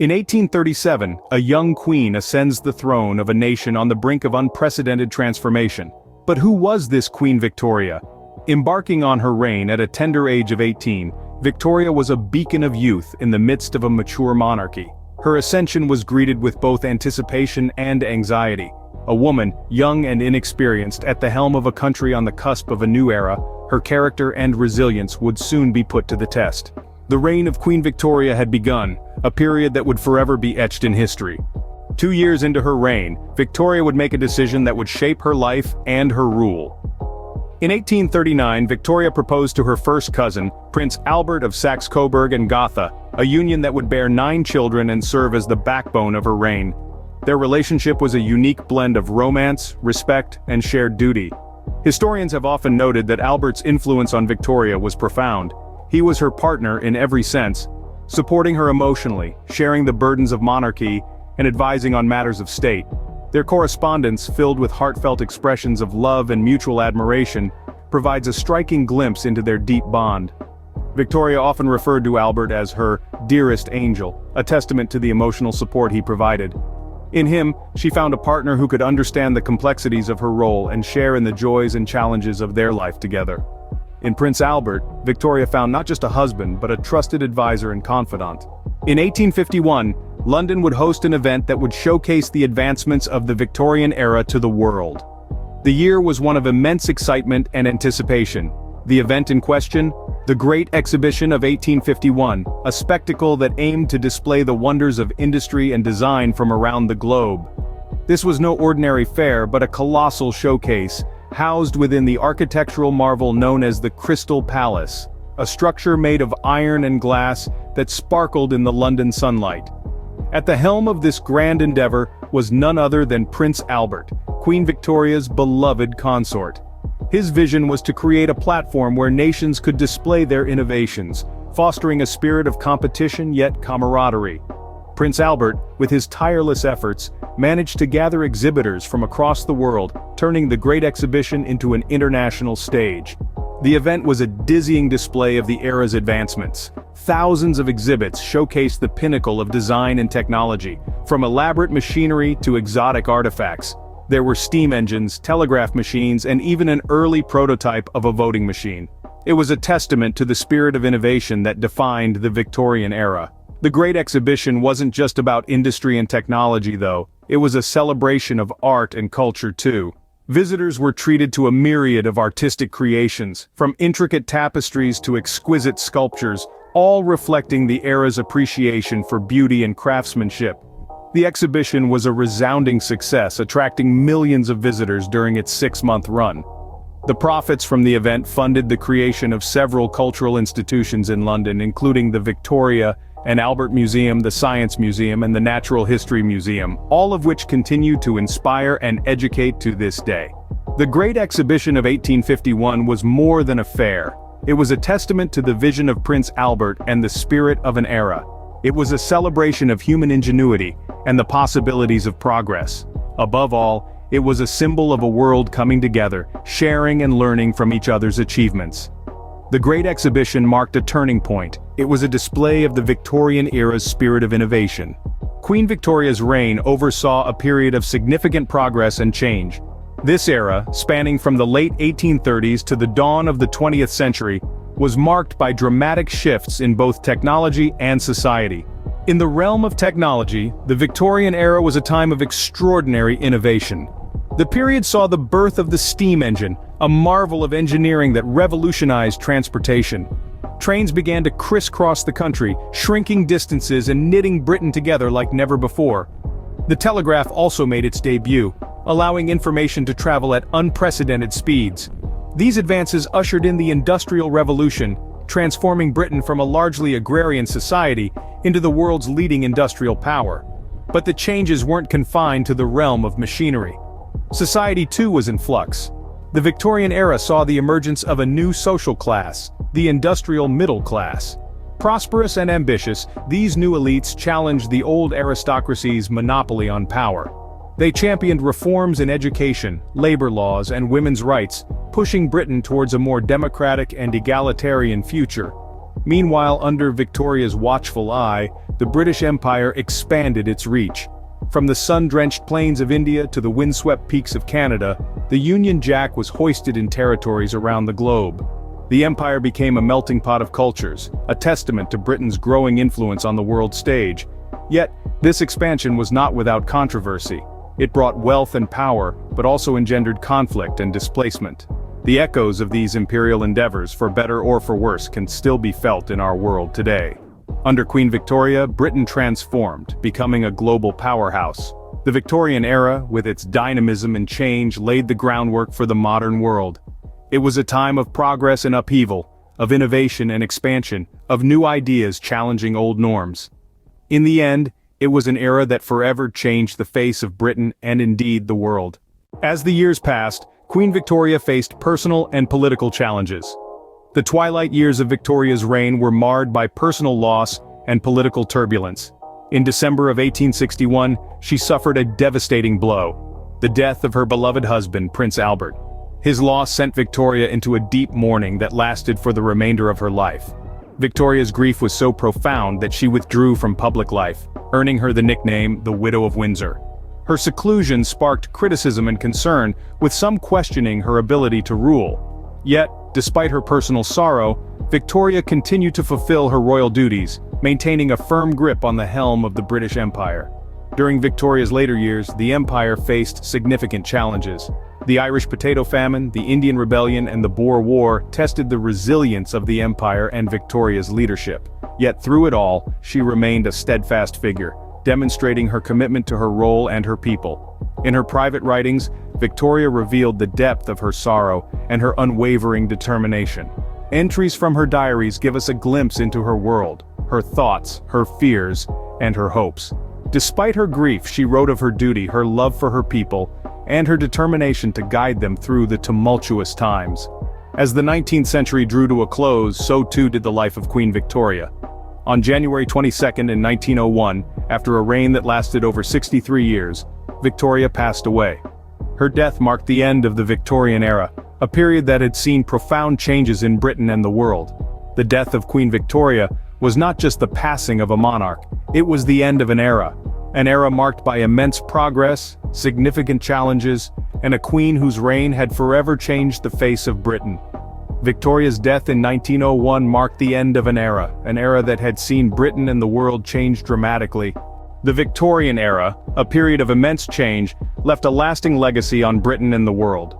In 1837, a young queen ascends the throne of a nation on the brink of unprecedented transformation. But who was this Queen Victoria? Embarking on her reign at a tender age of 18, Victoria was a beacon of youth in the midst of a mature monarchy. Her ascension was greeted with both anticipation and anxiety. A woman, young and inexperienced, at the helm of a country on the cusp of a new era, her character and resilience would soon be put to the test. The reign of Queen Victoria had begun, a period that would forever be etched in history. 2 years into her reign, Victoria would make a decision that would shape her life and her rule. In 1839, Victoria proposed to her first cousin, Prince Albert of Saxe-Coburg and Gotha, a union that would bear 9 children and serve as the backbone of her reign. Their relationship was a unique blend of romance, respect, and shared duty. Historians have often noted that Albert's influence on Victoria was profound. He was her partner in every sense, supporting her emotionally, sharing the burdens of monarchy, and advising on matters of state. Their correspondence, filled with heartfelt expressions of love and mutual admiration, provides a striking glimpse into their deep bond. Victoria often referred to Albert as her dearest angel, a testament to the emotional support he provided. In him, she found a partner who could understand the complexities of her role and share in the joys and challenges of their life together. In Prince Albert, Victoria found not just a husband but a trusted advisor and confidant. In 1851, London would host an event that would showcase the advancements of the Victorian era to the world. The year was one of immense excitement and anticipation. The event in question? The Great Exhibition of 1851, a spectacle that aimed to display the wonders of industry and design from around the globe. This was no ordinary fair but a colossal showcase, housed within the architectural marvel known as the Crystal Palace, a structure made of iron and glass that sparkled in the London sunlight. At the helm of this grand endeavor was none other than Prince Albert, Queen Victoria's beloved consort. His vision was to create a platform where nations could display their innovations, fostering a spirit of competition yet camaraderie. Prince Albert, with his tireless efforts, managed to gather exhibitors from across the world, turning the Great Exhibition into an international stage. The event was a dizzying display of the era's advancements. Thousands of exhibits showcased the pinnacle of design and technology, from elaborate machinery to exotic artifacts. There were steam engines, telegraph machines, and even an early prototype of a voting machine. It was a testament to the spirit of innovation that defined the Victorian era. The Great Exhibition wasn't just about industry and technology though, it was a celebration of art and culture too. Visitors were treated to a myriad of artistic creations, from intricate tapestries to exquisite sculptures, all reflecting the era's appreciation for beauty and craftsmanship. The exhibition was a resounding success, attracting millions of visitors during its 6-month run. The profits from the event funded the creation of several cultural institutions in London, including the Victoria and Albert Museum, the Science Museum, and the Natural History Museum, all of which continue to inspire and educate to this day. The Great Exhibition of 1851 was more than a fair. It was a testament to the vision of Prince Albert and the spirit of an era. It was a celebration of human ingenuity and the possibilities of progress. Above all, it was a symbol of a world coming together, sharing and learning from each other's achievements. The Great Exhibition marked a turning point. It was a display of the Victorian era's spirit of innovation. Queen Victoria's reign oversaw a period of significant progress and change. This era, spanning from the late 1830s to the dawn of the 20th century, was marked by dramatic shifts in both technology and society. In the realm of technology, the Victorian era was a time of extraordinary innovation. The period saw the birth of the steam engine, a marvel of engineering that revolutionized transportation. Trains began to crisscross the country, shrinking distances and knitting Britain together like never before. The telegraph also made its debut, allowing information to travel at unprecedented speeds. These advances ushered in the Industrial Revolution, transforming Britain from a largely agrarian society into the world's leading industrial power. But the changes weren't confined to the realm of machinery. Society too was in flux. The Victorian era saw the emergence of a new social class, the industrial middle class. Prosperous and ambitious, these new elites challenged the old aristocracy's monopoly on power. They championed reforms in education, labor laws, and women's rights, pushing Britain towards a more democratic and egalitarian future. Meanwhile, under Victoria's watchful eye, the British Empire expanded its reach. From the sun-drenched plains of India to the windswept peaks of Canada, the Union Jack was hoisted in territories around the globe. The empire became a melting pot of cultures, a testament to Britain's growing influence on the world stage. Yet, this expansion was not without controversy. It brought wealth and power, but also engendered conflict and displacement. The echoes of these imperial endeavors, for better or for worse, can still be felt in our world today. Under Queen Victoria, Britain transformed, becoming a global powerhouse. The Victorian era, with its dynamism and change, laid the groundwork for the modern world. It was a time of progress and upheaval, of innovation and expansion, of new ideas challenging old norms. In the end, it was an era that forever changed the face of Britain and indeed the world. As the years passed, Queen Victoria faced personal and political challenges. The twilight years of Victoria's reign were marred by personal loss and political turbulence. In December of 1861, she suffered a devastating blow: the death of her beloved husband, Prince Albert. His loss sent Victoria into a deep mourning that lasted for the remainder of her life. Victoria's grief was so profound that she withdrew from public life, earning her the nickname the Widow of Windsor. Her seclusion sparked criticism and concern, with some questioning her ability to rule. Yet, despite her personal sorrow, Victoria continued to fulfill her royal duties, maintaining a firm grip on the helm of the British Empire. During Victoria's later years, the empire faced significant challenges. The Irish Potato Famine, the Indian Rebellion, and the Boer War tested the resilience of the empire and Victoria's leadership. Yet through it all, she remained a steadfast figure, demonstrating her commitment to her role and her people. In her private writings, Victoria revealed the depth of her sorrow and her unwavering determination. Entries from her diaries give us a glimpse into her world, her thoughts, her fears, and her hopes. Despite her grief, she wrote of her duty, her love for her people, and her determination to guide them through the tumultuous times. As the 19th century drew to a close, so too did the life of Queen Victoria. On January 22nd in 1901, after a reign that lasted over 63 years, Victoria passed away. Her death marked the end of the Victorian era, a period that had seen profound changes in Britain and the world. The death of Queen Victoria was not just the passing of a monarch, it was the end of an era marked by immense progress, significant challenges, and a queen whose reign had forever changed the face of Britain. Victoria's death in 1901 marked the end of an era that had seen Britain and the world change dramatically. The Victorian era, a period of immense change, left a lasting legacy on Britain and the world.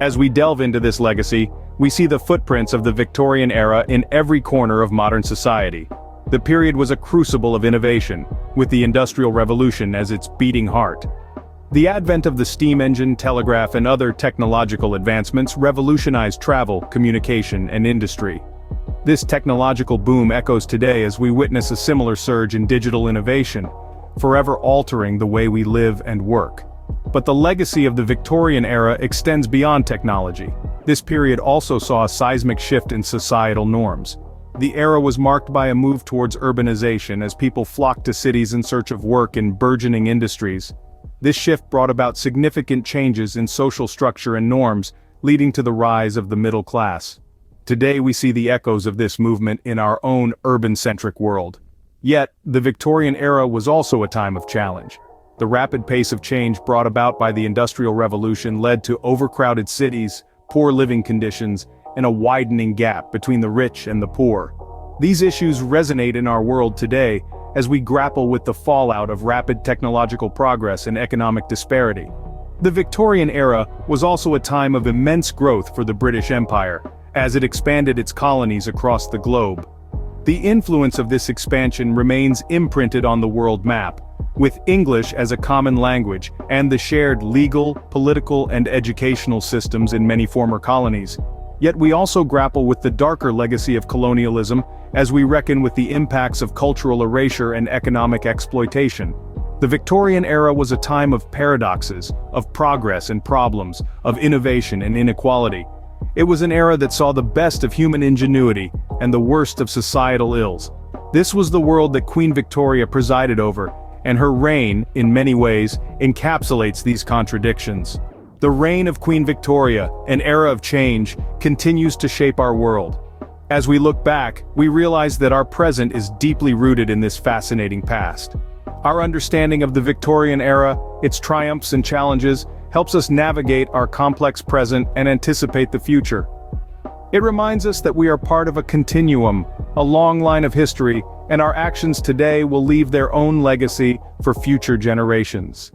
As we delve into this legacy, we see the footprints of the Victorian era in every corner of modern society. The period was a crucible of innovation, with the Industrial Revolution as its beating heart. The advent of the steam engine, telegraph, and other technological advancements revolutionized travel, communication, and industry. This technological boom echoes today as we witness a similar surge in digital innovation, forever altering the way we live and work. But the legacy of the Victorian era extends beyond technology. This period also saw a seismic shift in societal norms. The era was marked by a move towards urbanization as people flocked to cities in search of work in burgeoning industries. This shift brought about significant changes in social structure and norms, leading to the rise of the middle class. Today we see the echoes of this movement in our own urban-centric world. Yet, the Victorian era was also a time of challenge. The rapid pace of change brought about by the Industrial Revolution led to overcrowded cities, poor living conditions, and a widening gap between the rich and the poor. These issues resonate in our world today as we grapple with the fallout of rapid technological progress and economic disparity. The Victorian era was also a time of immense growth for the British Empire, as it expanded its colonies across the globe. The influence of this expansion remains imprinted on the world map, with English as a common language and the shared legal, political, and educational systems in many former colonies. Yet we also grapple with the darker legacy of colonialism as we reckon with the impacts of cultural erasure and economic exploitation. The Victorian era was a time of paradoxes, of progress and problems, of innovation and inequality. It was an era that saw the best of human ingenuity and the worst of societal ills. This was the world that Queen Victoria presided over, and her reign, in many ways, encapsulates these contradictions. The reign of Queen Victoria, an era of change, continues to shape our world. As we look back, we realize that our present is deeply rooted in this fascinating past. Our understanding of the Victorian era, its triumphs and challenges, helps us navigate our complex present and anticipate the future. It reminds us that we are part of a continuum, a long line of history, and our actions today will leave their own legacy for future generations.